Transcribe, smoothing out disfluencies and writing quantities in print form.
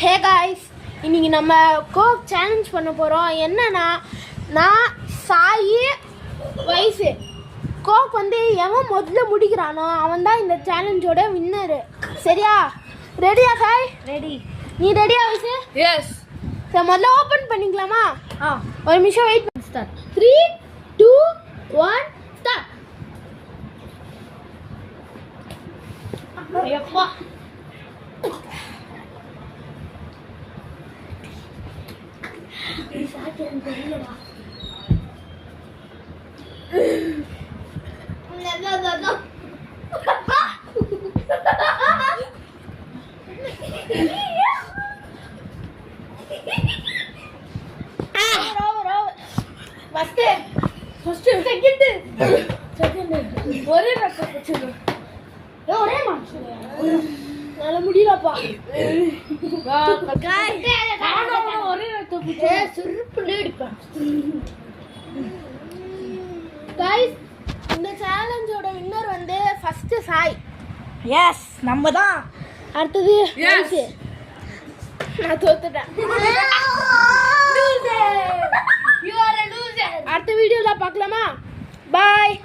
Hey guys, இன்னைக்கு நம்ம Coke challenge பண்ண போகிறோம். என்னன்னா, நான் சாயி வயசு கோக் எவன் முதல்ல முடிக்கிறானோ அவன் தான் இந்த சேலஞ்சோட வின்னரு. சரியா? ரெடியா காய்? ரெடி. நீ ரெடியா வயசு? எஸ். சரி, முதல்ல ஓப்பன் பண்ணிக்கலாமா? ஒரு நிமிஷம் வெயிட் பண்ணி. ஸ்டார்ட். 3, 2, 1 ஸ்டார்ட். ஐயப்பா. ஒரே ஒரே நல்ல முடியலப்பா. ஒரே இந்த சேலஞ்சோட வின்னர் ஃபர்ஸ்ட் சாய். எஸ், நம்ம தான். அடுத்தது நான் தோத்துட்டேன். அடுத்த வீடியோல பார்க்கலாமா? பாய்.